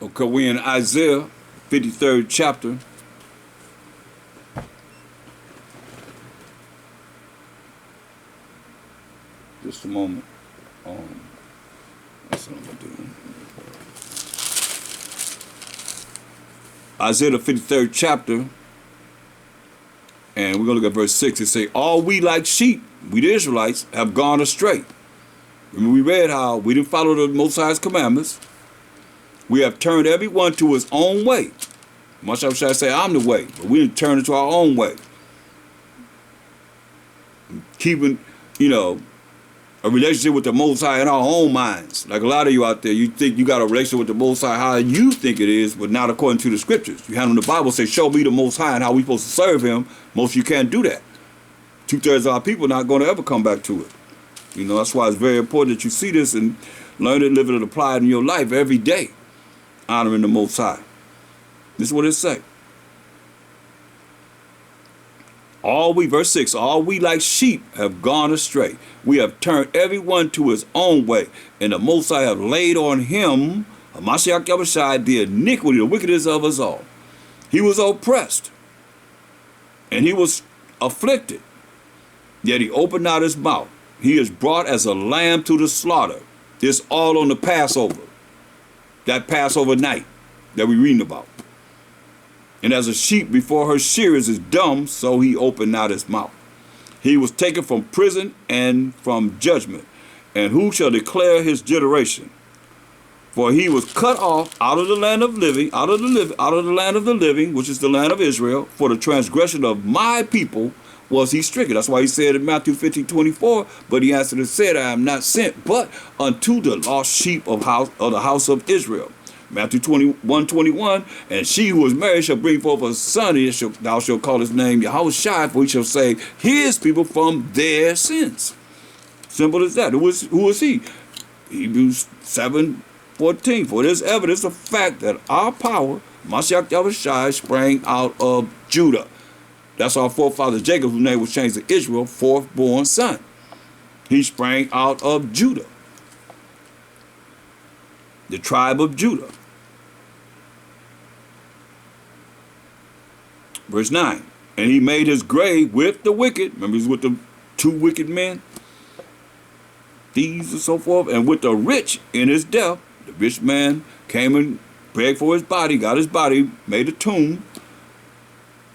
Okay, we're in Isaiah 53rd chapter. Just a moment. That's what I'm going to do. Isaiah the 53rd chapter. And we're going to look at verse 6. It say, all we like sheep, we the Israelites, have gone astray. Remember we read how we didn't follow the Most High's commandments. We have turned everyone to his own way. Much I should say, I'm the way. But we didn't turn it to our own way. Keeping, a relationship with the Most High in our own minds. Like a lot of you out there, you think you got a relationship with the Most High how you think it is, but not according to the scriptures. You have in the Bible say, show me the Most High and how we supposed to serve him. Most of you can't do that. 2/3 of our people not going to ever come back to it. That's why it's very important that you see this and learn it, live it, and apply it in your life every day. Honoring the Most High. This is what it say. Verse 6, all we like sheep have gone astray. We have turned everyone to his own way. And the Most High have laid on him, Mashiach Yahushua, the iniquity, the wickedness of us all. He was oppressed. And he was afflicted. Yet he opened not his mouth. He is brought as a lamb to the slaughter. This all on the Passover. That Passover night that we're reading about. And as a sheep before her shearers is dumb, so he opened not his mouth. He was taken from prison and from judgment. And who shall declare his generation? For he was cut off out of the land of living, out of the land of the living, which is the land of Israel. For the transgression of my people was he stricken. That's why he said in Matthew 15:24, but he answered and said, I am not sent, but unto the lost sheep of the house of Israel. Matthew 21:21, and she who is married shall bring forth a son, and thou shalt call his name Yahushua, for he shall save his people from their sins. Simple as that. Who is he? Hebrews 7:14. For this evidence of fact that our power, Mashiach Yahushua, sprang out of Judah. That's our forefather Jacob, whose name was changed to Israel, fourth born son. He sprang out of Judah, the tribe of Judah. Verse 9, and he made his grave with the wicked. Remember, he's with the two wicked men, thieves and so forth, and with the rich in his death. The rich man came and begged for his body, got his body, made a tomb,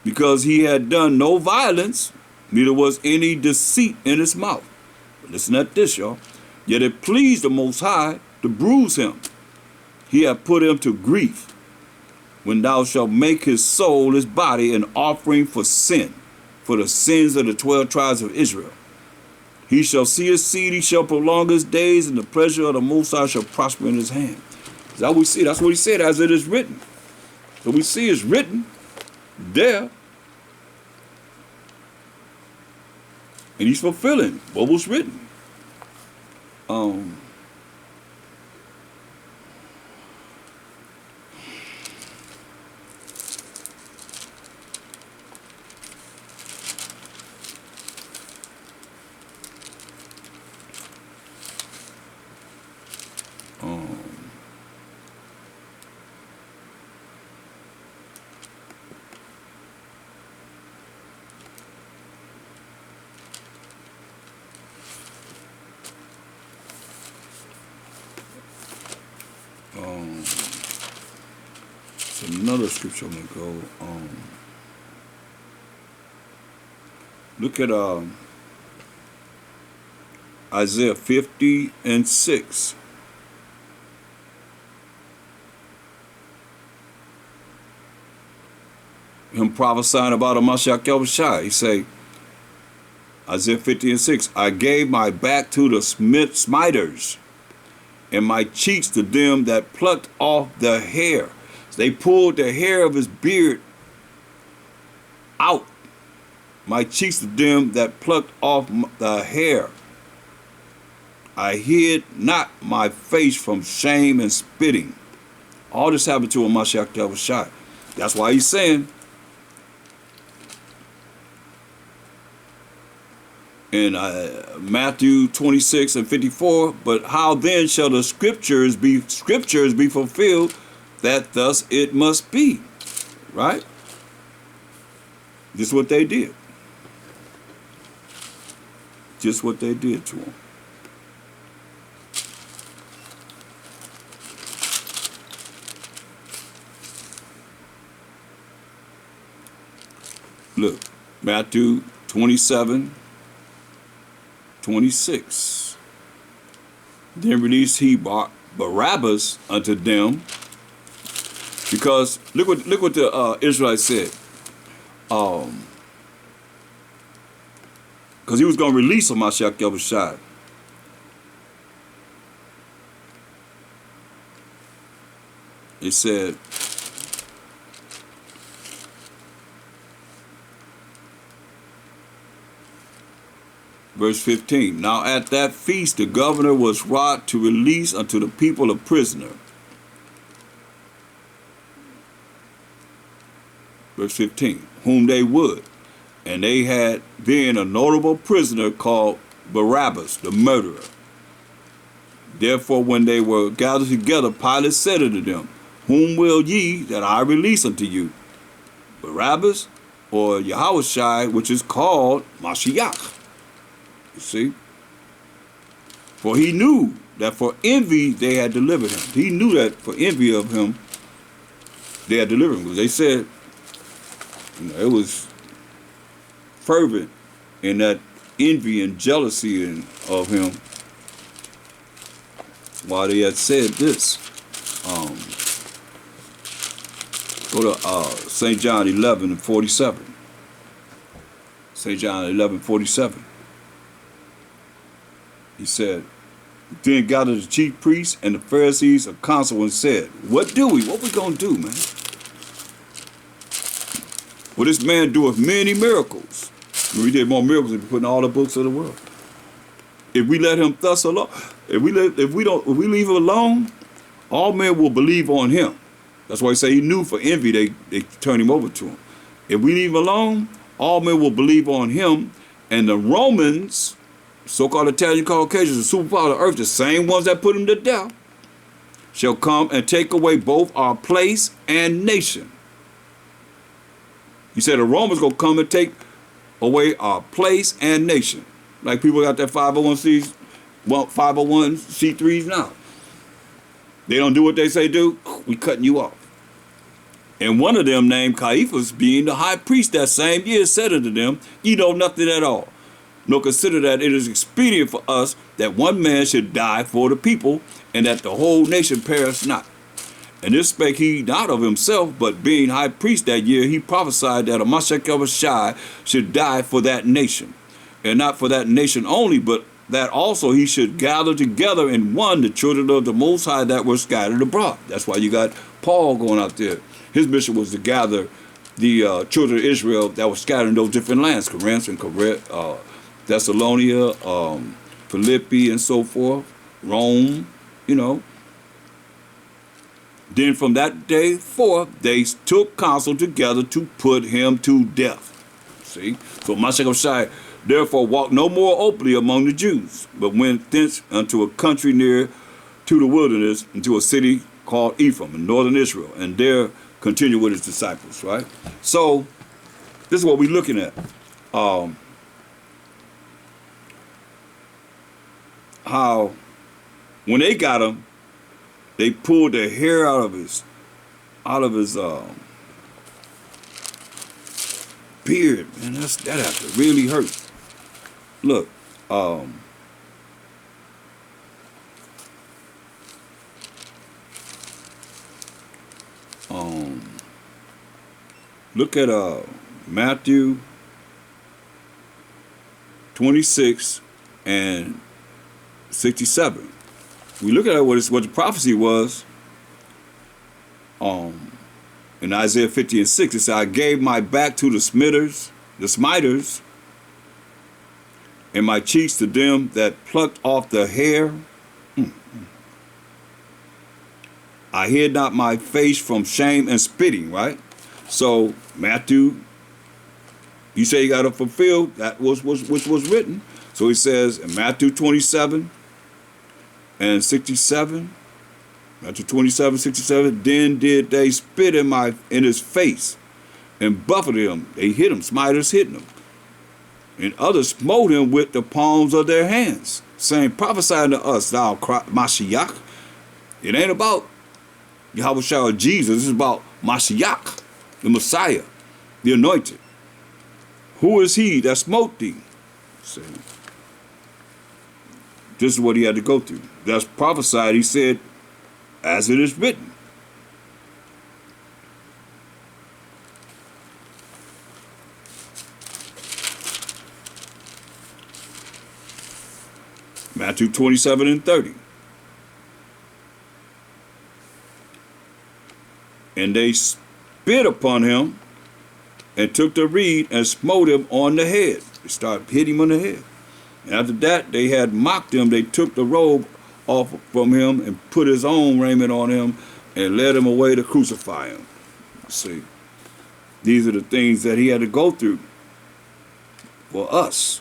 because he had done no violence, neither was any deceit in his mouth. But listen at this, y'all. Yet it pleased the Most High to bruise him. He hath put him to grief. When thou shalt make his soul, his body, an offering for sin, for the sins of the 12 tribes of Israel. He shall see his seed, he shall prolong his days, and the pleasure of the Most High shall prosper in his hand. Is that what we see? That's what he said, as it is written. So we see it's written there. And he's fulfilling what was written. It's another scripture I'm going to go. Look at Isaiah 50:6. Him prophesying about a Mashiach Yahushua. He say, Isaiah 50:6, I gave my back to the smiters, and my cheeks to them that plucked off the hair. So they pulled the hair of his beard out. My cheeks to them that plucked off the hair. I hid not my face from shame and spitting. All this happened to a Mashiach Yahushua. That's why he's saying in Matthew 26:54, but how then shall the scriptures be fulfilled that thus it must be. Right? Just what they did. Just what they did to him. Look, Matthew 27:26. Then released he Barabbas unto them, because look what the Israelites said. Because he was going to release Mashiach Yahushua. It said, verse 15, now at that feast the governor was wrought to release unto the people a prisoner. Verse 15, whom they would. And they had then a notable prisoner called Barabbas, the murderer. Therefore, when they were gathered together, Pilate said unto them, whom will ye that I release unto you, Barabbas or Yahushua, which is called Mashiach? You see? For he knew that for envy they had delivered him. He knew that for envy of him they had delivered him. Because they said, it was fervent in that envy and jealousy of him while they had said this. Go to St. John 11:47. St. John 11:47. He said, then gathered the chief priests and the Pharisees of council and said, what we gonna do, man? Well, this man doeth many miracles. We did more miracles than we put in all the books of the world. If we let him thus alone, if we leave him alone, all men will believe on him. That's why he say he knew for envy they turned him over to him. If we leave him alone, all men will believe on him. And the Romans, so-called Italian Caucasians, the superpower of the earth, the same ones that put him to death, shall come and take away both our place and nation. He said the Romans gonna come and take away our place and nation. Like people got their 501c3s now. They don't do what they say do, we cutting you off. And one of them, named Caiaphas, being the high priest that same year, said unto them, ye know nothing at all, nor consider that it is expedient for us that one man should die for the people, and that the whole nation perish not. And this spake he not of himself, but being high priest that year, he prophesied that a Mashiach Yahushua should die for that nation. And not for that nation only, but that also he should gather together in one the children of the Most High that were scattered abroad. That's why you got Paul going out there. His mission was to gather the children of Israel that were scattered in those different lands, Corinth and Thessalonica, Philippi and so forth, Rome, you know. Then from that day forth, they took counsel together to put him to death. See? So Mashiach therefore walked no more openly among the Jews, but went thence unto a country near to the wilderness, into a city called Ephraim in northern Israel, and there continued with his disciples, right? So this is what we're looking at. How when they got him, they pulled the hair out of his beard, man. That had to really hurt. Look, look at Matthew 26 and 67. We look at what the prophecy was. In Isaiah 50 and 6, it said, I gave my back to the smiters, and my cheeks to them that plucked off the hair. I hid not my face from shame and spitting, right? So Matthew, you say you got to fulfill that which was written. So he says in Matthew 27 and 67, Matthew 27:67. Then did they spit in his face and buffeted him. They hit him. Smiters hitting him. And others smote him with the palms of their hands, saying, prophesy unto us, thou Mashiach. It ain't about Yahweh or Jesus. It's about Mashiach, the Messiah, the anointed. Who is he that smote thee? See, this is what he had to go through. That's prophesied. He said, as it is written. Matthew 27:30. And they spit upon him and took the reed and smote him on the head. They started hitting him on the head. And after that, they had mocked him. They took the robe off from him and put his own raiment on him and led him away to crucify him. See, these are the things that he had to go through for us.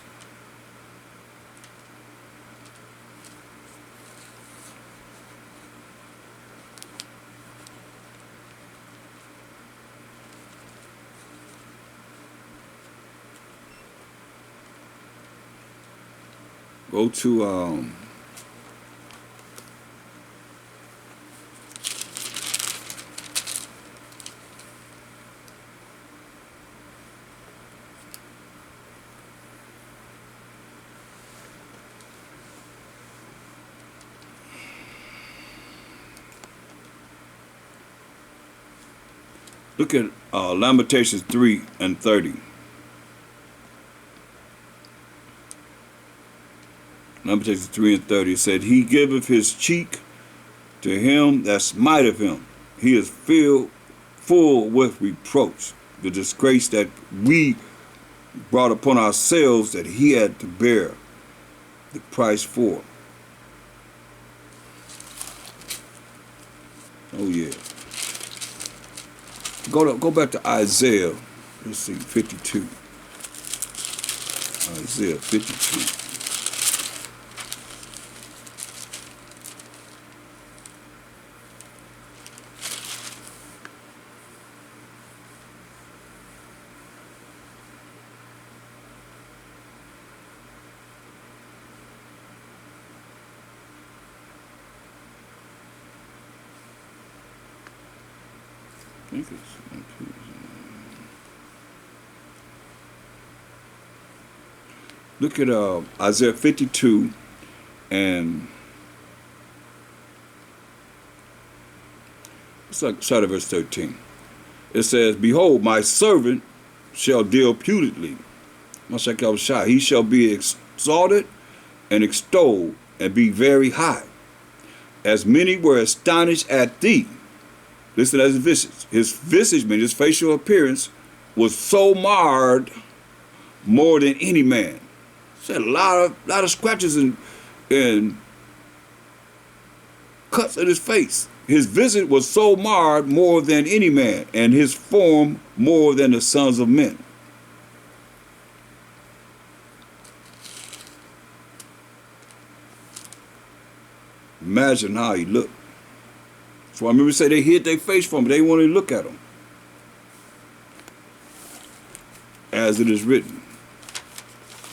Go to look at Lamentations 3:30. Lamentations 3:30 said, he giveth his cheek to him that smiteth him. He is filled full with reproach. The disgrace that we brought upon ourselves that he had to bear the price for. Oh yeah. Go back to Isaiah. Let's see, 52. Isaiah 52. Look at Isaiah 52 and start at verse 13. It says, behold, my servant shall deal prudently. He shall be exalted and extolled and be very high. As many were astonished at thee. Listen to his visage. His visage, means his facial appearance, was so marred more than any man. Said a lot of scratches and cuts in his face. His visage was so marred more than any man, and his form more than the sons of men. Imagine how he looked. So I remember say they hid their face from him. They didn't want to look at him. As it is written.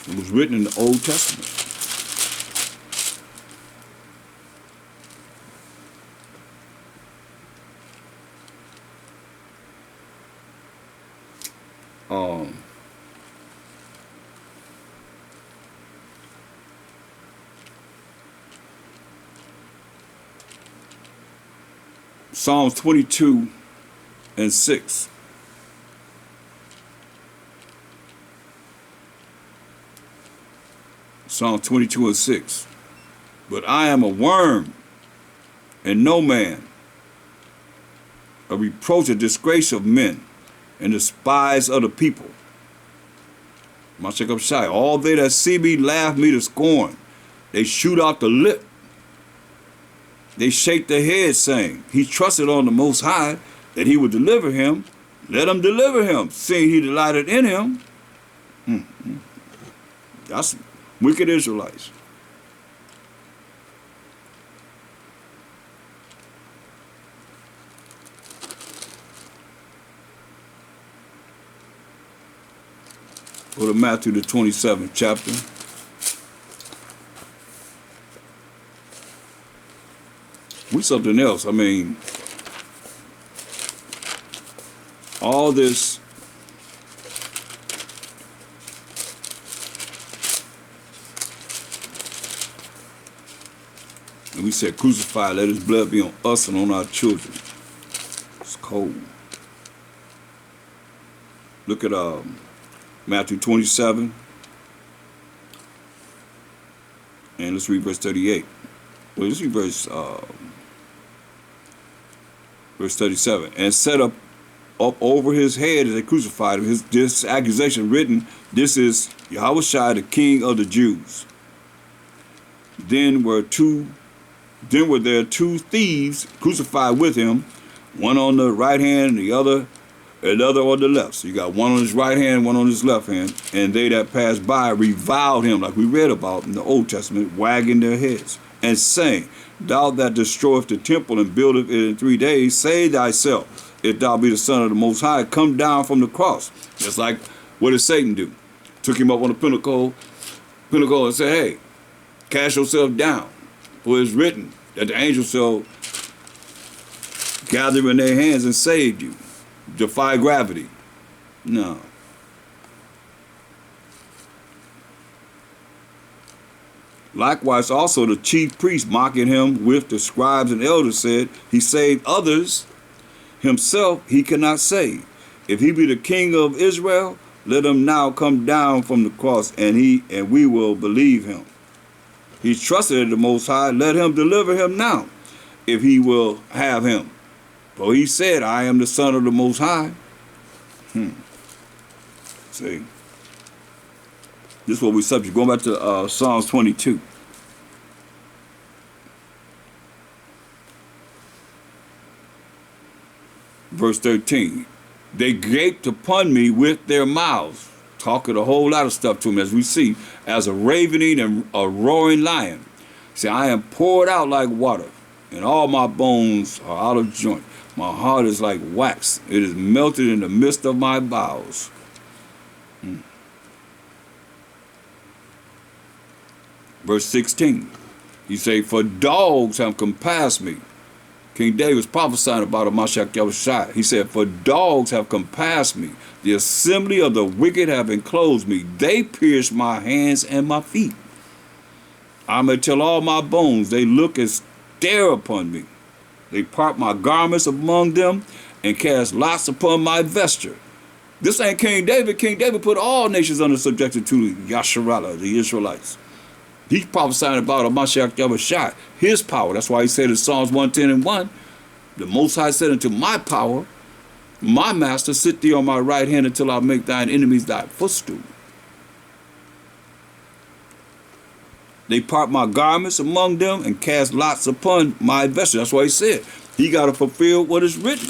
It was written in the Old Testament. Psalms 22:6. Psalm 22:6. But I am a worm and no man, a reproach and disgrace of men, and the spies of the people. Mashiach Shai, all they that see me laugh me to scorn. They shoot out the lip. They shake their head, saying, he trusted on the Most High that he would deliver him. Let him deliver him, seeing he delighted in him. That's wicked Israelites. Go to Matthew the 27th chapter. We something else. I mean, all this and we said, crucify, let his blood be on us and on our children. It's cold. Look at Matthew 27. And let's read verse 38. Well, let's read verse 37. And set up over his head as they crucified him, this accusation written, this is Yahushua, the King of the Jews. Then were there two thieves crucified with him, one on the right hand and the other on the left. So you got one on his right hand, one on his left hand. And they that passed by reviled him, like we read about in the Old Testament, wagging their heads and saying, thou that destroyest the temple and buildest it in 3 days, save thyself, if thou be the Son of the Most High, come down from the cross. Just like, what did Satan do? Took him up on the pinnacle and said, hey, cast yourself down, for it's written that the angels shall gather in their hands and save you. Defy gravity. No. Likewise also the chief priests mocking him with the scribes and elders said, he saved others, himself he cannot save. If he be the King of Israel, let him now come down from the cross, and we will believe him. He trusted in the Most High, let him deliver him now, if he will have him. For he said, I am the Son of the Most High. See, this is what we subject. Going back to Psalms 22. Verse 13. They gaped upon me with their mouths, talking a whole lot of stuff to him, as we see, as a ravening and a roaring lion. See, I am poured out like water, and all my bones are out of joint. My heart is like wax. It is melted in the midst of my bowels. Verse 16. He say, for dogs have compassed me. King David was prophesying about a Mashiach Yahushua. He said, for dogs have compassed me. The assembly of the wicked have enclosed me. They pierced my hands and my feet. I may tell all my bones, they look and stare upon me. They part my garments among them and cast lots upon my vesture. This ain't King David. King David put all nations under subjection to Yasharallah, the Israelites. He's prophesying about a Mashiach Yahushua, his power. That's why he said in Psalms 110:1, the Most High said unto my power, my master, sit thee on my right hand until I make thine enemies thy footstool. They part my garments among them and cast lots upon my vesture. That's why he said he got to fulfill what is written.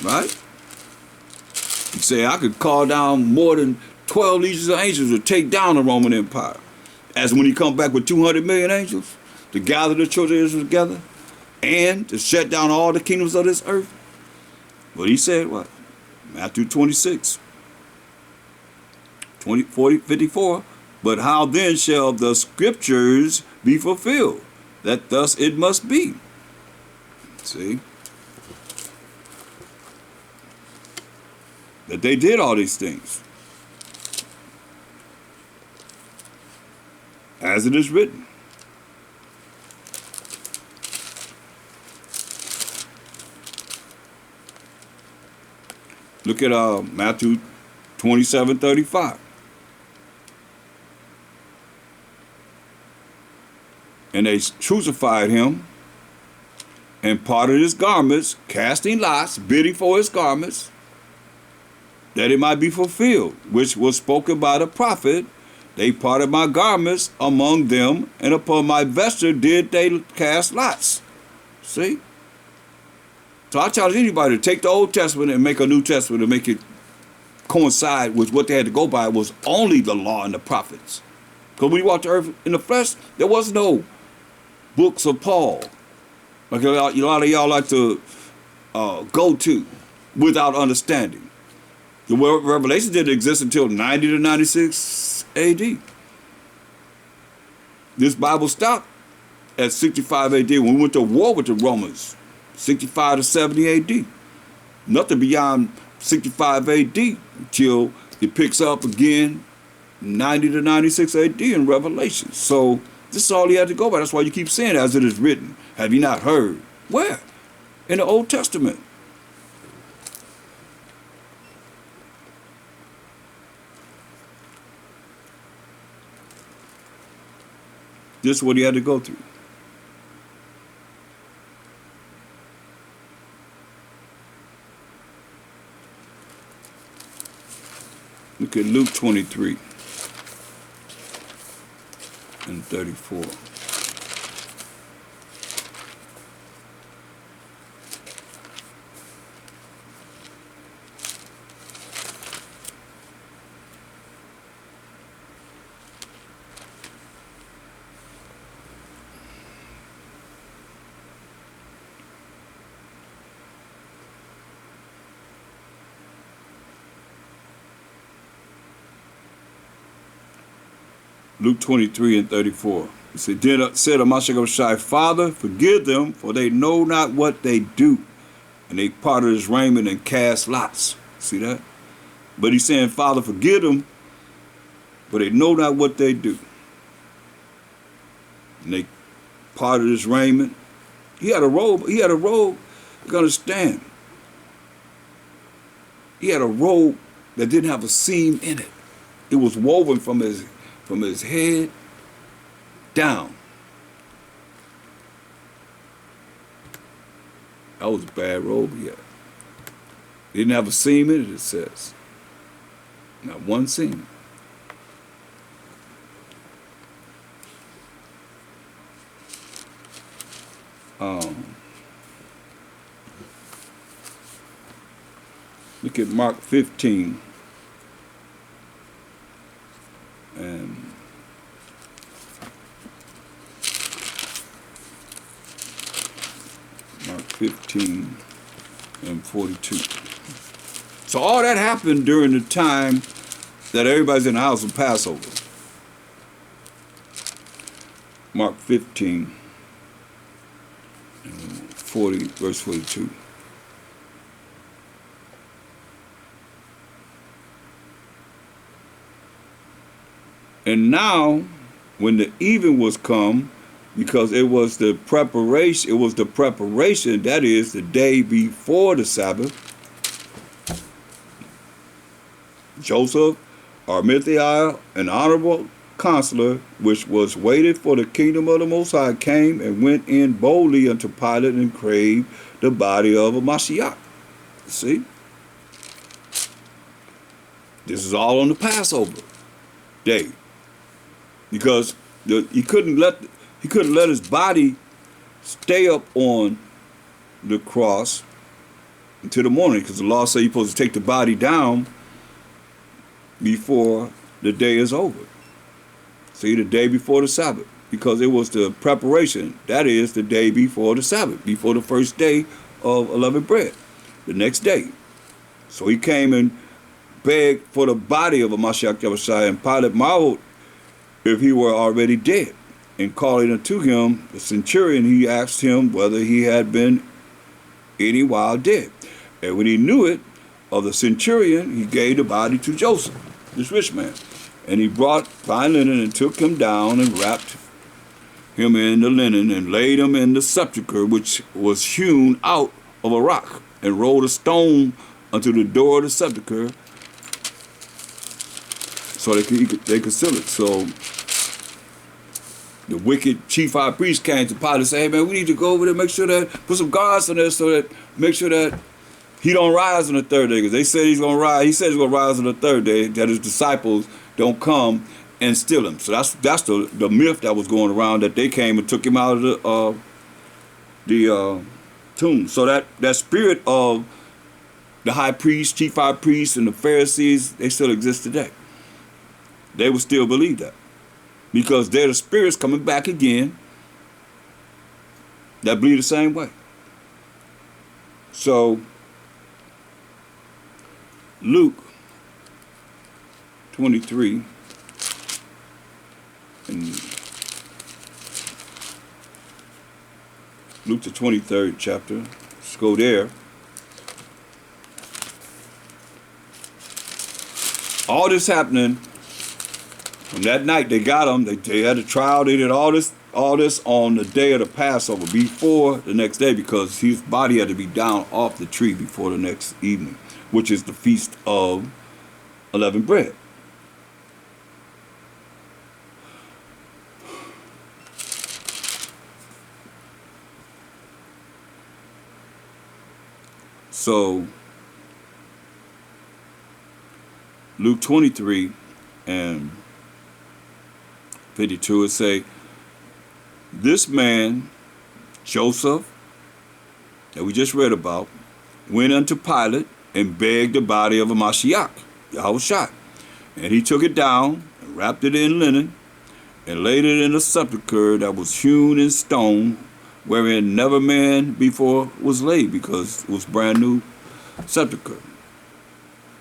Right? He said, I could call down more than 12 legions of angels to take down the Roman Empire. As when he come back with 200 million angels to gather the children of Israel together and to shut down all the kingdoms of this earth. But he said what? Matthew 26, 54. But how then shall the scriptures be fulfilled, that thus it must be? See? That they did all these things. As it is written. Look at Matthew 27:35. And they crucified him and parted his garments, casting lots, bidding for his garments, that it might be fulfilled, which was spoken by the prophet. They parted my garments among them, and upon my vesture did they cast lots. See? So I challenge anybody to take the Old Testament and make a New Testament and make it coincide with what they had to go by was only the law and the prophets. Because when you walked the earth in the flesh, there was no books of Paul, like a lot of y'all like to go to without understanding. The Revelation didn't exist until 90 to 96 AD. This Bible stopped at 65 AD when we went to war with the Romans, 65 to 70 AD. Nothing beyond 65 AD until it picks up again 90 to 96 AD in Revelation. So this is all he had to go by. That's why you keep saying, as it is written. Have you not heard? Where? In the Old Testament. This is what he had to go through. Look at Luke 23 and 34. Luke 23 and 34. It said, then said Mashiach, Father, forgive them, for they know not what they do. And they parted his raiment and cast lots. See that? But he's saying, Father, forgive them, but they know not what they do. And they parted his raiment. He had a robe. You can understand. He had a robe that didn't have a seam in it. It was woven from his head down. That was a bad robe he had. It didn't have a seam in it, it says. Not one seam. Look at Mark 15. And Mark 15 and 42. So all that happened during the time that everybody's in the house of Passover. Mark 15 and 40, verse 42. And now, when the even was come, because it was the preparation, that is, the day before the Sabbath, Joseph, Arimathea, an honorable counselor, which was waited for the kingdom of the Most High, came and went in boldly unto Pilate and craved the body of a Mashiach. See? This is all on the Passover day. Because he couldn't let his body stay up on the cross until the morning, because the law says you're supposed to take the body down before the day is over. See, the day before the Sabbath, because it was the preparation. That is the day before the Sabbath, before the first day of unleavened bread, the next day. So he came and begged for the body of a Mashiach Yahushua, and Pilate marveled if he were already dead. And calling unto him the centurion, he asked him whether he had been any while dead. And when he knew it of the centurion, he gave the body to Joseph, this rich man. And he brought fine linen and took him down and wrapped him in the linen and laid him in the sepulchre, which was hewn out of a rock, and rolled a stone unto the door of the sepulchre, so they could seal it. So the wicked chief high priest came to Pilate and said, hey man, we need to go over there, make sure that, put some guards on there so that, make sure that he don't rise on the third day. Because they said he's going to rise. He said he's going to rise on the third day, that his disciples don't come and steal him. So that's the myth that was going around, that they came and took him out of the tomb. So that spirit of the high priest, chief high priest, and the Pharisees, they still exist today. They would still believe that, because they're the spirits coming back again that believe the same way. So Luke 23. And Luke the 23rd chapter. Let's go there. All this happening. From that night they got him. They had a trial. They did all this on the day of the Passover, before the next day, because his body had to be down off the tree before the next evening, which is the Feast of Unleavened Bread. So Luke 23 and 52 would say, this man, Joseph, that we just read about, went unto Pilate and begged the body of a Mashiach, Yahushua. And he took it down and wrapped it in linen and laid it in a sepulchre that was hewn in stone, wherein never man before was laid, because it was brand new sepulchre.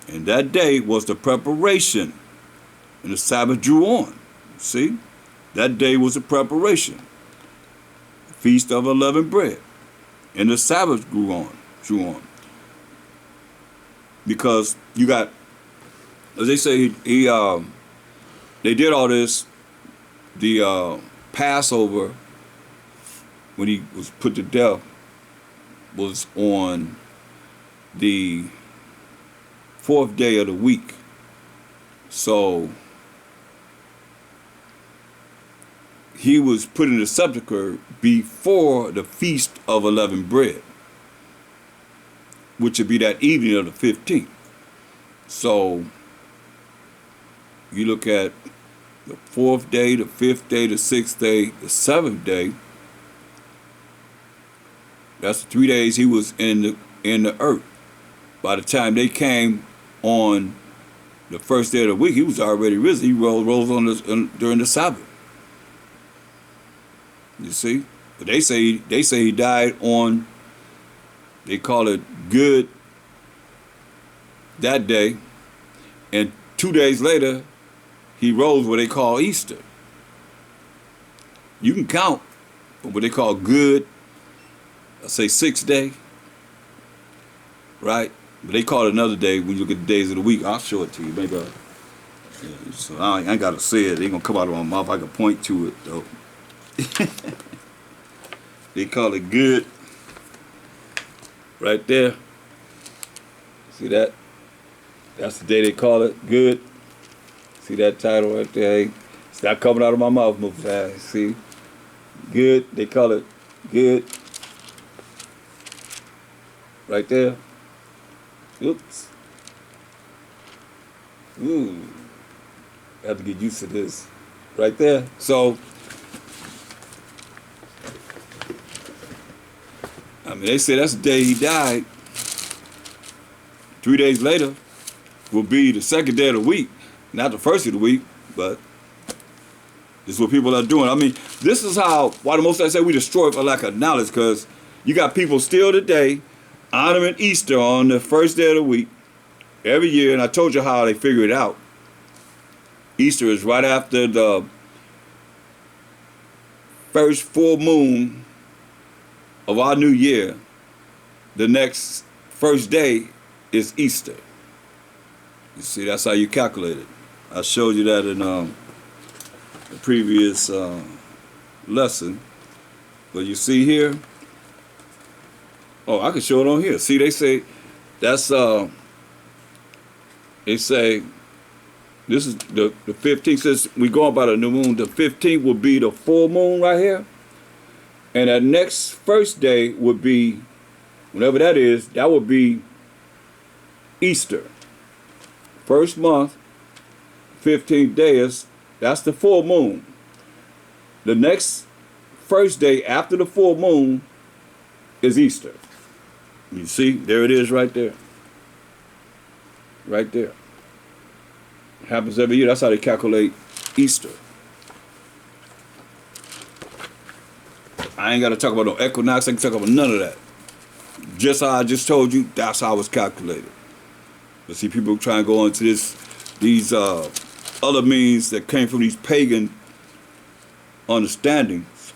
And that day was the preparation, and the Sabbath drew on. See? That day was the preparation. Feast of Unleavened Bread. And the Sabbath drew on. Because you got, as they say, they did all this, the Passover, when he was put to death, was on the 4th day of the week. So he was put in the sepulchre before the Feast of Unleavened Bread, which would be that evening of the 15th. So you look at the 4th day, the 5th day, the 6th day, the 7th day. That's 3 days he was in the earth. By the time they came on the first day of the week, he was already risen. He rose during the Sabbath. You see, but they say he died on, they call it Good that day, and 2 days later he rose what they call Easter. You can count, but what they call Good, I say 6th day, right? But they call it another day when you look at the days of the week. I'll show it to you, maybe. Yeah, so I ain't gotta say it. It ain't gonna come out of my mouth. I can point to it though. They call it Good right there. See that? That's the day they call it Good. See that title right there? It's not coming out of my mouth, Mufasa. See? Good. They call it Good. Right there. Oops. Ooh. I have to get used to this. Right there. So I mean, they say that's the day he died. 3 days later will be the 2nd day of the week. Not the 1st of the week, but this is what people are doing. I mean, this is why the Most High say we destroy for lack of knowledge, because you got people still today honoring Easter on the 1st day of the week every year, and I told you how they figure it out. Easter is right after the first full moon of our new year. The next first day is Easter. You see, that's how you calculate it. I showed you that in the previous lesson. But you see here, oh, I can show it on here. See, they say that's they say this is the 15th. Says we going by the new moon. The 15th will be the full moon right here, and that next first day would be, whenever that is, that would be Easter. First month, 15th day is, that's the full moon. The next first day after the full moon is Easter. You see, there it is right there. Right there. Happens every year. That's how they calculate Easter. I ain't got to talk about no equinox. I can talk about none of that. Just how I just told you, that's how it's calculated. But see, people try and go into these other means that came from these pagan understandings.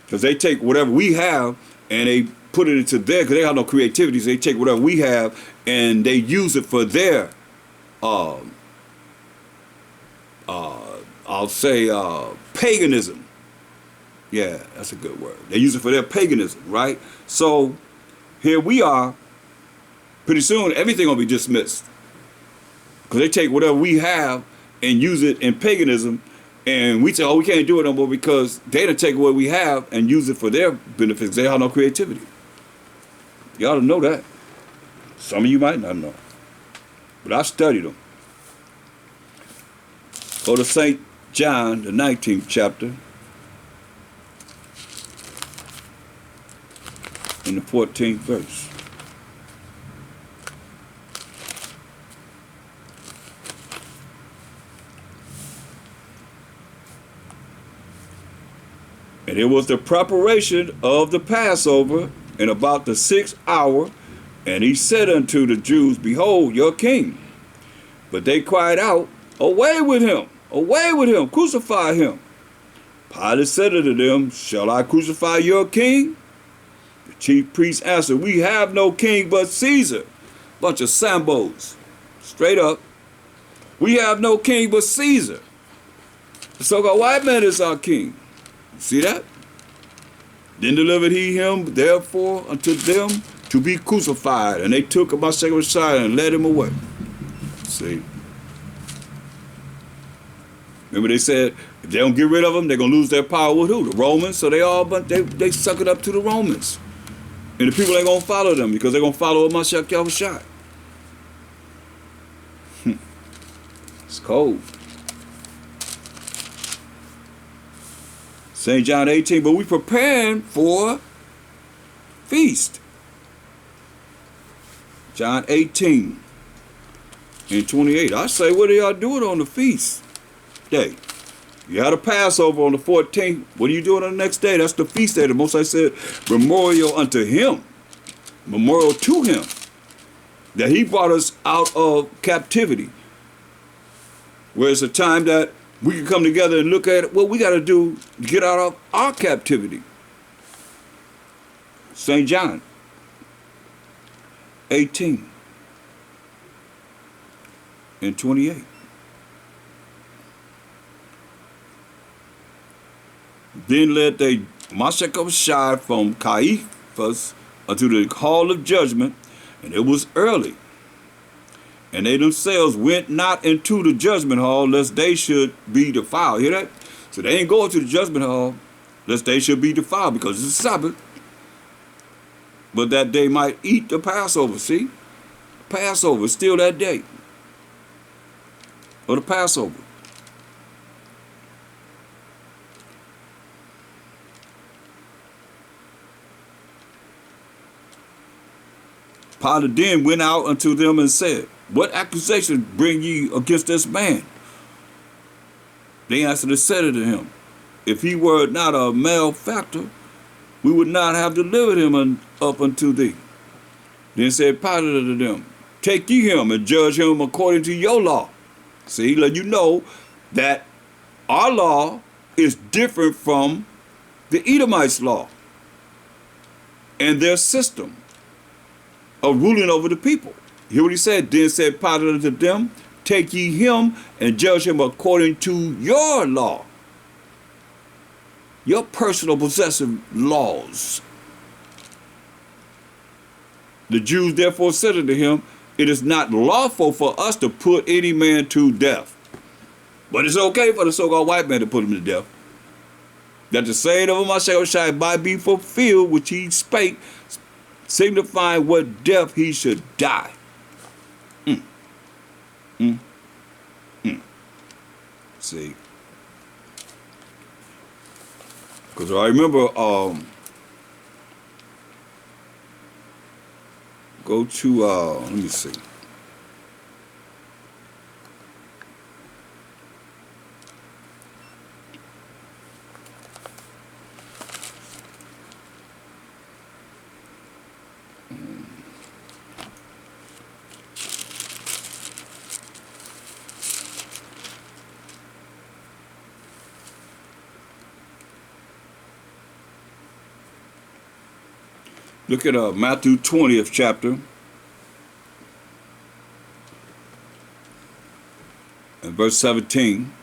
Because they take whatever we have and they put it into their, because they have no creativity, so they take whatever we have and they use it for their, I'll say, paganism. Yeah, that's a good word. They use it for their paganism, right? So here we are. Pretty soon, everything will be dismissed. Because they take whatever we have and use it in paganism, and we say, oh, we can't do it no more because they done take what we have and use it for their benefits. They have no creativity. You ought to know that. Some of you might not know. But I studied them. Go to St. John, the 19th chapter, in the 14th verse. And it was the preparation of the Passover in about the 6th hour. And he said unto the Jews, behold, your king. But they cried out, away with him, crucify him. Pilate said unto them, shall I crucify your king? The chief priests answered, we have no king but Caesar. Bunch of Sambos. Straight up. We have no king but Caesar. The so-called white man is our king. See that? Then delivered he him, therefore, unto them to be crucified. And they took him by second side and led him away. See? Remember they said, if they don't get rid of them, they're going to lose their power with who? The Romans. So they suck it up to the Romans. And the people ain't going to follow them because they're going to follow Mashiach Yahushua. It's cold. St. John 18, but we preparing for feast. John 18 and 28. I say, what are y'all doing on the feast day? You had a Passover on the 14th. What are you doing on the next day? That's the feast day. The Most High said, memorial unto him. Memorial to him. That he brought us out of captivity. Where it's a time that we can come together and look at what we got to do to get out of our captivity. St. John 18 and 28. Then led they Mashiach Yahushua from Caiaphas unto the hall of judgment, and it was early. And they themselves went not into the judgment hall, lest they should be defiled. Hear that? So they ain't going to the judgment hall, lest they should be defiled, because it's a Sabbath. But that they might eat the Passover. See? Passover is still that day. Or the Passover. Pilate then went out unto them and said, what accusation bring ye against this man? They answered and said unto him, if he were not a malefactor, we would not have delivered him up unto thee. Then said Pilate unto them, take ye him and judge him according to your law. See, let you know that our law is different from the Edomites' law and their system of ruling over the people. Hear what he said? Then said Pilate unto them, take ye him and judge him according to your law. Your personal possessive laws. The Jews therefore said unto him, it is not lawful for us to put any man to death. But it's okay for the so-called white man to put him to death. That the saying of Mashiach might be fulfilled, which he spake, signifying what death he should die. See, because I remember, go to, let me see. Look at Matthew 20th chapter and verse 17.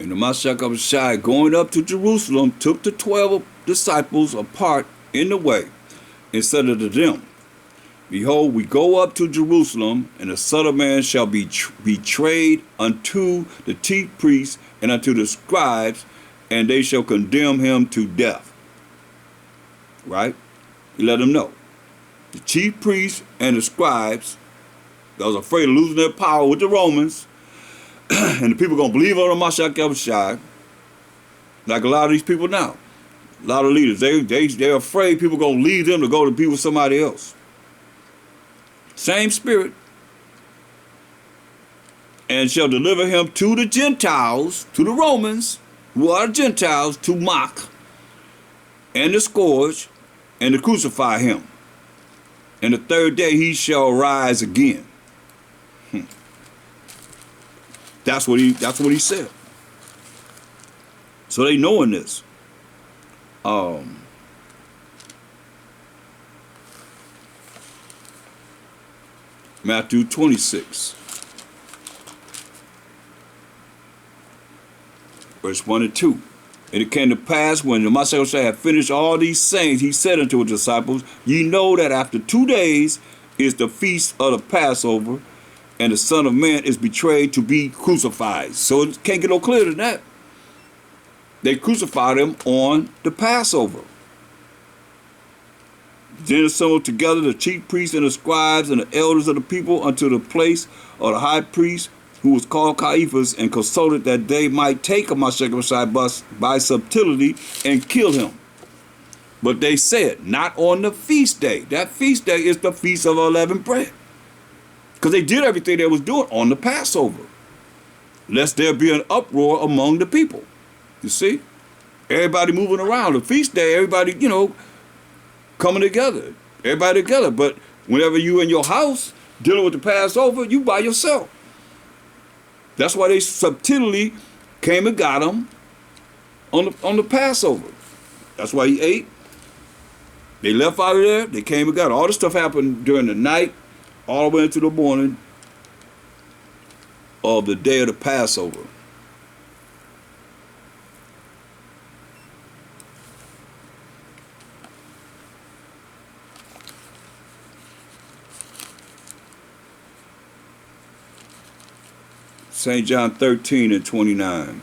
And the Mashiach of Shai, going up to Jerusalem, took the 12 disciples apart in the way, and said unto them, Behold, we go up to Jerusalem, and the Son of Man shall be betrayed unto the chief priests and unto the scribes, and they shall condemn him to death. Right? He let them know. The chief priests and the scribes that was afraid of losing their power with the Romans, and the people going to believe on the Mashiach Yahushua, like a lot of these people now. A lot of leaders, they're afraid people going to leave them to go to be with somebody else. Same spirit. And shall deliver him to the Gentiles, to the Romans, who are Gentiles, to mock, and to scourge, and to crucify him. And the third day he shall rise again. That's what he said. So they knowing this. Matthew 26, verse 1 and 2. And it came to pass, when the Messiah had finished all these sayings, he said unto his disciples, Ye know that after 2 days is the feast of the Passover, and the Son of Man is betrayed to be crucified. So it can't get no clearer than that. They crucified him on the Passover. Then assembled together the chief priests and the scribes and the elders of the people unto the place of the high priest, who was called Caiaphas, and consulted that they might take Mashiach by subtlety and kill him. But they said, not on the feast day. That feast day is the Feast of Unleavened Bread. Because they did everything they was doing on the Passover, lest there be an uproar among the people. You see? Everybody moving around. The feast day, everybody, coming together. Everybody together. But whenever you in your house dealing with the Passover, you by yourself. That's why they subtly came and got him on the Passover. That's why he ate. They left out of there. They came and got him. All this stuff happened during the night, all the way into the morning of the day of the Passover. St. John 13 and 29.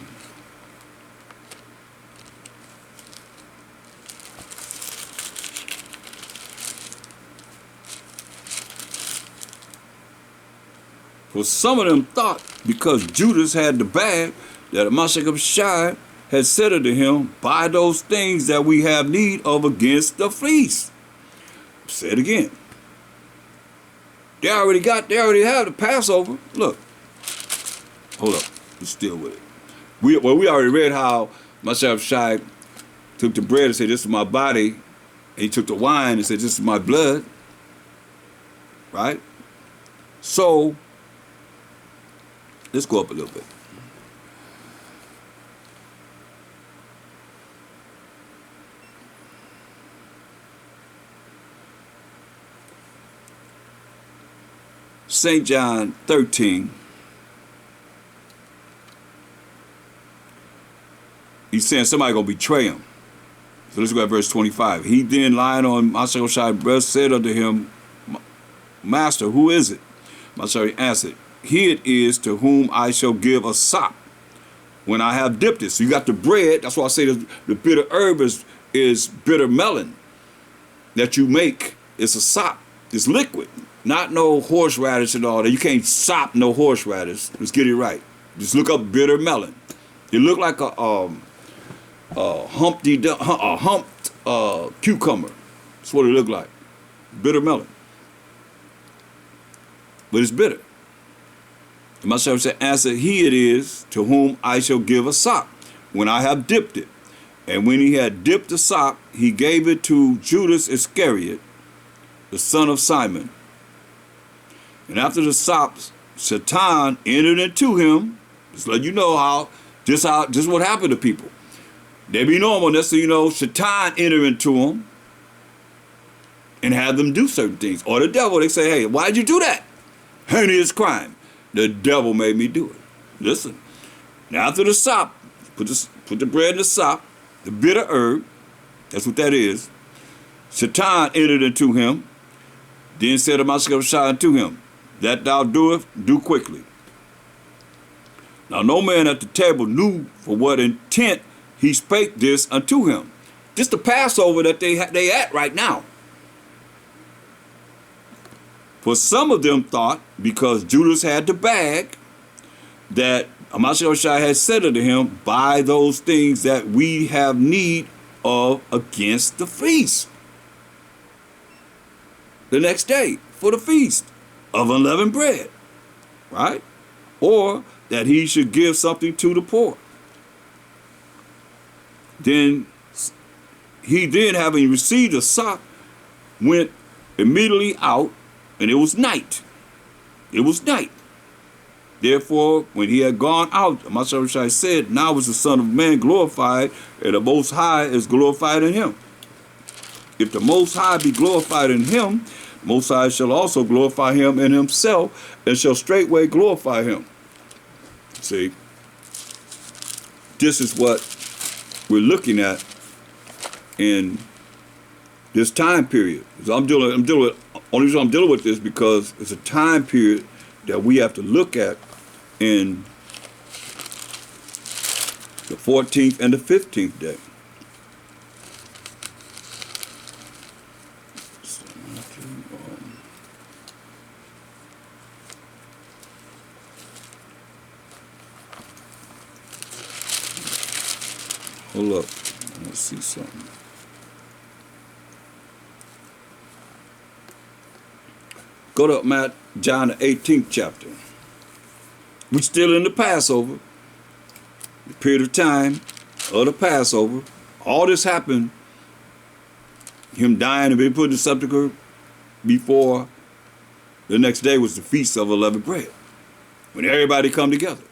For some of them thought, because Judas had the bag, that Mashiach of Shai had said unto him, Buy those things that we have need of against the feast. Say it again. They already have the Passover. Look. Hold up. You're still with it. We already read how Mashiach of Shai took the bread and said, This is my body. And he took the wine and said, This is my blood. Right? So, let's go up a little bit. St. John 13. He's saying somebody going to betray him. So let's go at verse 25. He then, lying on Mashiach Shai's breast, said unto him, Master, who is it? Mashiach answered, He it is to whom I shall give a sop when I have dipped it. So you got the bread. That's why I say the bitter herb is bitter melon that you make. It's a sop. It's liquid. Not no horseradish and all that. You can't sop no horseradish. Let's get it right. Just look up bitter melon. It look like a humped cucumber. That's what it look like. Bitter melon. But it's bitter. And Mashiach said, Answer, He it is to whom I shall give a sop when I have dipped it. And when he had dipped the sop, he gave it to Judas Iscariot, the son of Simon. And after the sop, Satan entered into him. Just let you know just what happened to people. They be normal. That's so, you know, Shaitan enter into them and have them do certain things. Or the devil, they say, hey, why'd you do that? Heinous crime. The devil made me do it. Listen, now after the sop, put the bread in the sop, the bitter herb, that's what that is. Shaitan entered into him. Then said Mashiach unto him, that thou doest, do quickly. Now no man at the table knew for what intent he spake this unto him. This the Passover that they at right now. For some of them thought, because Judas had the bag, that Mashiach had said unto him, buy those things that we have need of against the feast. The next day for the feast of unleavened bread, right? Or that he should give something to the poor. Then he having received a sop, went immediately out, and it was night. It was night. Therefore, when he had gone out, Mashiach said, now is the Son of Man glorified, and the Most High is glorified in him. If the Most High be glorified in him, Most High shall also glorify him in himself, and shall straightway glorify him. See, this is what we're looking at in this time period. So only reason I'm dealing with this because it's a time period that we have to look at in the 14th and the 15th day. Hold up, let's see something. Go to John the 18th chapter. We're still in the Passover, the period of time of the Passover. All this happened, him dying and being put in the sepulchre before the next day was the Feast of Unleavened Bread, when everybody come together.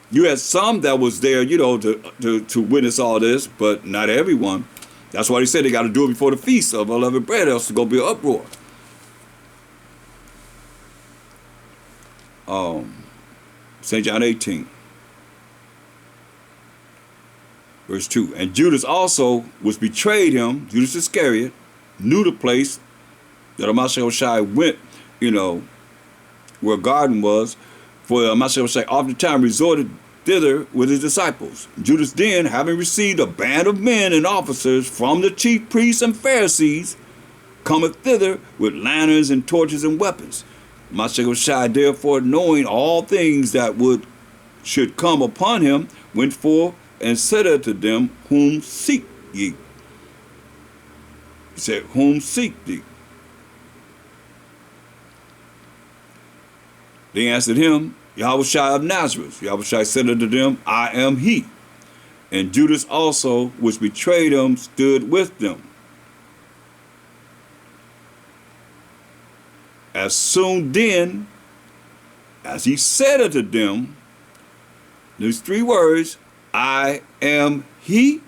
You had some that was there, you know, to witness all this, but not everyone. That's why they said they got to do it before the Feast of Unleavened Bread, else it's going to be an uproar. St. John 18, verse 2. And Judas also, which betrayed him, Judas Iscariot, knew the place that Mashiach went, you know, where a garden was, for Mashiach oftentimes resorted thither with his disciples. Judas then, having received a band of men and officers from the chief priests and Pharisees, cometh thither with lanterns and torches and weapons. Mashiach, therefore, knowing all things that should come upon him, went forth and said unto them, whom seek ye? He said, whom seek thee? They answered him, Yahushua of Nazareth. Yahushua said unto them, I am he. And Judas also, which betrayed him, stood with them. As soon then as he said unto them, these three words, I am he,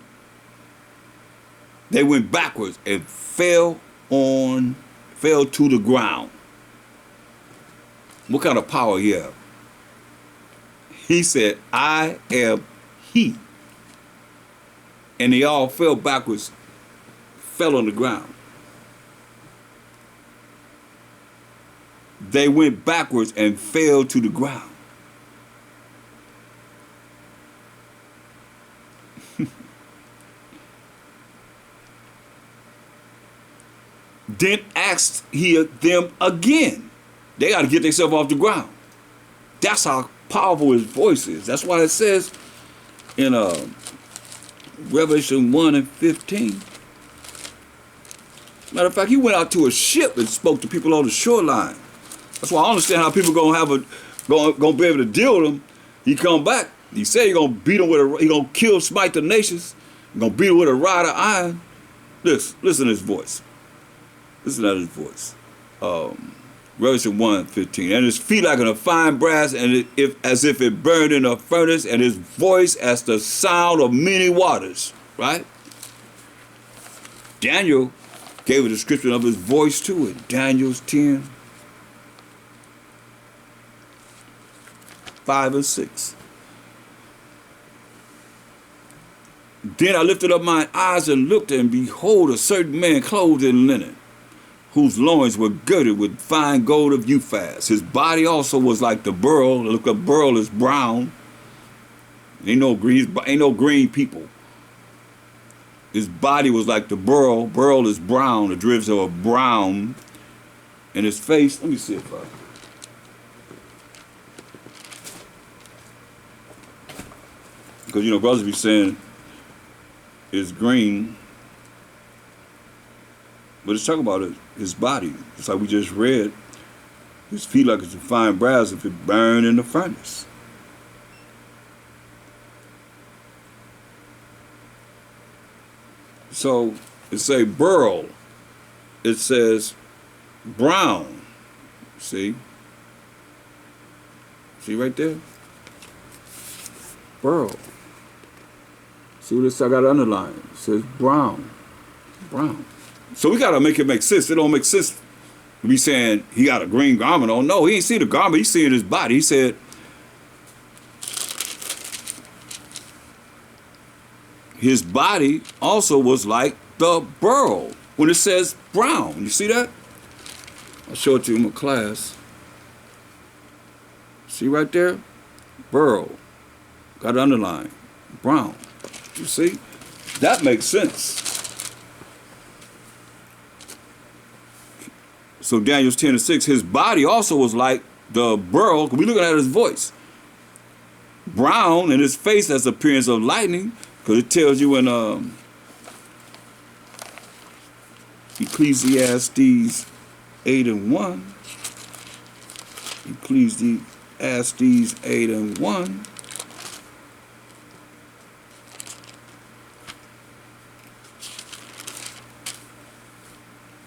they went backwards and fell to the ground. What kind of power he have? He said, I am he. And they all fell backwards, fell on the ground. They went backwards and fell to the ground. Then asked he them again. They got to get themselves off the ground. That's how powerful his voice is. That's why it says in Revelation 1 and 15. Matter of fact, he went out to a ship and spoke to people on the shoreline. That's why I understand how people gonna be able to deal with him. He come back. He said he gonna beat him he gonna kill, smite the nations. He gonna beat him with a rod of iron. Listen to his voice. Listen to his voice. Revelation 1:15. And his feet like a fine brass, and as if it burned in a furnace, and his voice as the sound of many waters. Right? Daniel gave a description of his voice too in Daniel 10:5-6. Then I lifted up my eyes and looked, and behold, a certain man clothed in linen, whose loins were girded with fine gold of Uphaz. His body also was like the beryl. Look up, beryl is brown. Ain't no green people. His body was like the beryl. Beryl is brown. The drifts are brown. And his face, let me see if I... Because, brothers be saying it's green. But it's talking about his body. It's like we just read. His feet like it's a fine brass if it burned in the furnace. So it say beryl. It says brown. See? See right there? Beryl. See what this I got underlined? It says brown. Brown. So we got to make it make sense. It don't make sense to be saying he got a green garment on. No, he ain't see the garment. He's seeing his body. He said, his body also was like the beryl when it says brown. You see that? I'll show it to you in my class. See right there? Beryl. Got it underlined. Brown. You see? That makes sense. So Daniel 10:6, his body also was like the beryl. We looking at his voice. Brown, and his face has the appearance of lightning, because it tells you in Ecclesiastes 8:1. Ecclesiastes 8:1.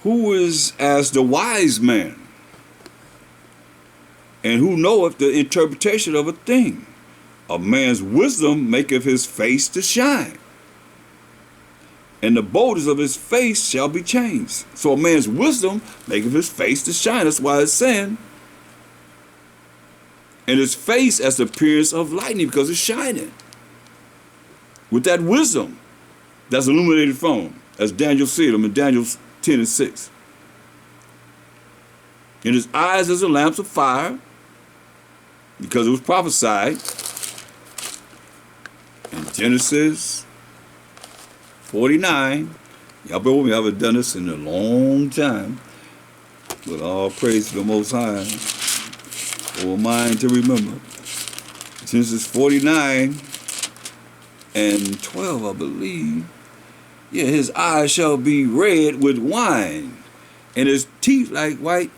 Who is as the wise man, and who knoweth the interpretation of a thing? A man's wisdom maketh his face to shine, and the boldness of his face shall be changed. So a man's wisdom maketh his face to shine. That's why it's saying, and his face as the appearance of lightning, because it's shining. With that wisdom that's illuminated from him, as Daniel said in Daniel 10:6. And his eyes as the lamps of fire, because it was prophesied in Genesis 49. Y'all bear with me, I haven't done this in a long time. But all praise to the Most High. For a mind to remember. Genesis 49:12, I believe. Yeah, his eyes shall be red with wine, and his teeth like white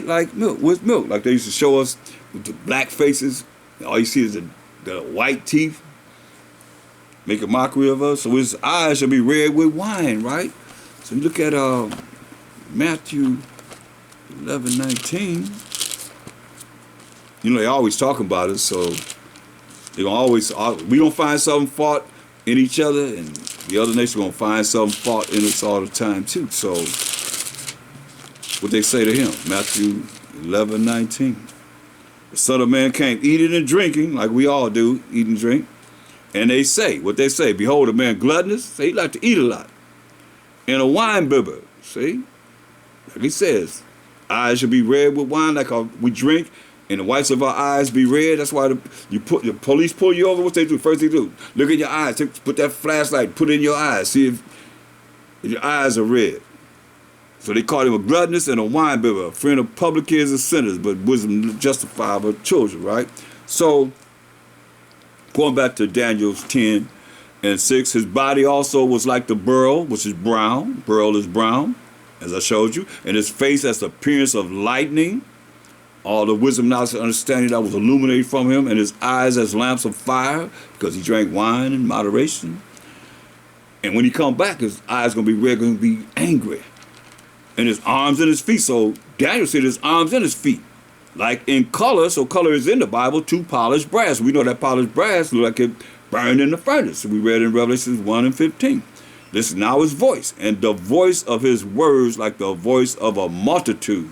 like milk, with milk. Like they used to show us with the black faces. All you see is the white teeth. Make a mockery of us. So his eyes shall be red with wine, right? So you look at Matthew 11:19. They always talking about it, so they're gonna always, we don't find some fault in each other, and the other nation gonna find some fault in us all the time too. So what they say to him, Matthew 11:19. The Son of Man came eating and drinking, like we all do, eat and drink. And they say, what they say, behold, a man gluttonous, say he like to eat a lot. And a wine bibber, see? Like he says, eyes should be red with wine, like we drink, and the whites of our eyes be red. That's why the police pull you over. What they do? First they do, look in your eyes. Put that flashlight, put it in your eyes. See if your eyes are red. So they called him a gluttonous and a wine bibber, a friend of publicans and sinners, but wisdom justifiable children, right? So going back to Daniel 10:6, his body also was like the beryl, which is brown. Beryl is brown, as I showed you. And his face has the appearance of lightning. All the wisdom, knowledge, and understanding that was illuminated from him, and his eyes as lamps of fire, because he drank wine in moderation. And when he come back, his eyes going to be red, going to be angry. and his arms and his feet. So Daniel said his arms and his feet. Like in color, so color is in the Bible, to polished brass. We know that polished brass look like it burned in the furnace. So we read in Revelation 1 and 15. This is now his voice, and the voice of his words like the voice of a multitude.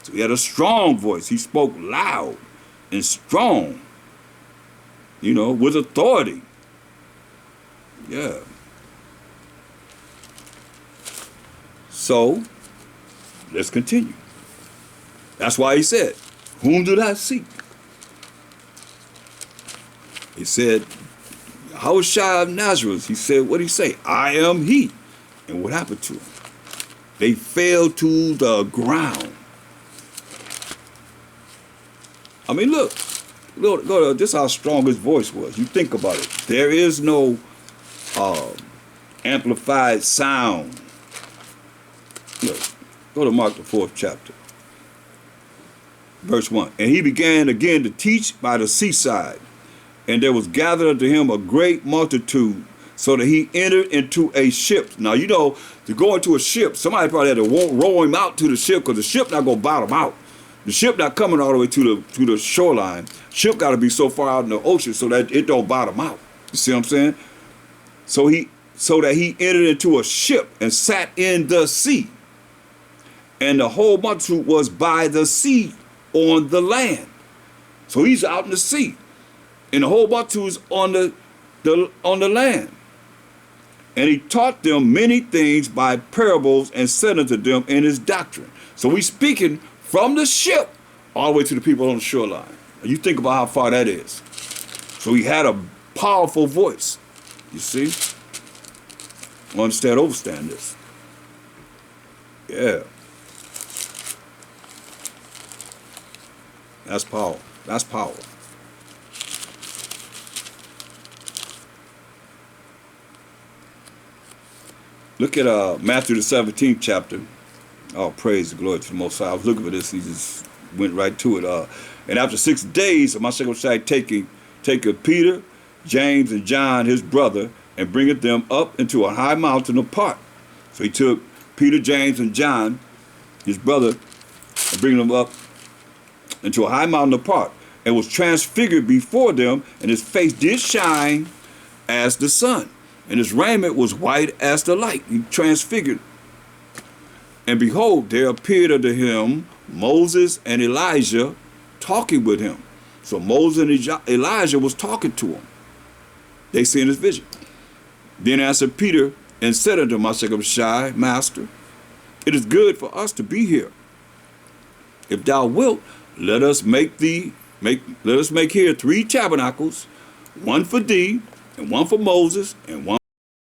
So he had a strong voice. He spoke loud and strong, with authority. Yeah. So, let's continue. That's why he said, whom do I seek? He said, Yahushua of Nazareth. He said, what did he say? I am he. And what happened to him? They fell to the ground. I mean, look, this is how strong his voice was. You think about it. There is no amplified sound. Look, go to Mark the 4th chapter. Verse 1. And he began again to teach by the seaside, and there was gathered unto him a great multitude, so that he entered into a ship. Now, to go into a ship, somebody probably had to row him out to the ship, because the ship not going to bottom out. The ship not coming all the way to the shoreline. Ship got to be so far out in the ocean so that it don't bottom out. You see what I'm saying? So that he entered into a ship and sat in the sea. And the whole multitude was by the sea on the land. So he's out in the sea, and the whole multitude is on the land. And he taught them many things by parables, and said unto them in his doctrine. So he's speaking from the ship all the way to the people on the shoreline. And you think about how far that is. So he had a powerful voice. You see? Understand this. Yeah. That's power. That's power. Look at Matthew the 17th chapter. Oh, praise the glory to the Most High. I was looking for this. He just went right to it. And after 6 days, my second side taking Peter, James, and John, his brother, and bringeth them up into a high mountain apart. So he took Peter, James, and John, his brother, and bring them up into a high mountain apart, and was transfigured before them, and his face did shine as the sun, and his raiment was white as the light. He transfigured. And behold, there appeared unto him Moses and Elijah talking with him. So Moses and Elijah was talking to him. They seen his vision. Then answered Peter and said unto Shai, Master, it is good for us to be here. If thou wilt, let us make here 3 tabernacles, one for thee, and one for Moses, and one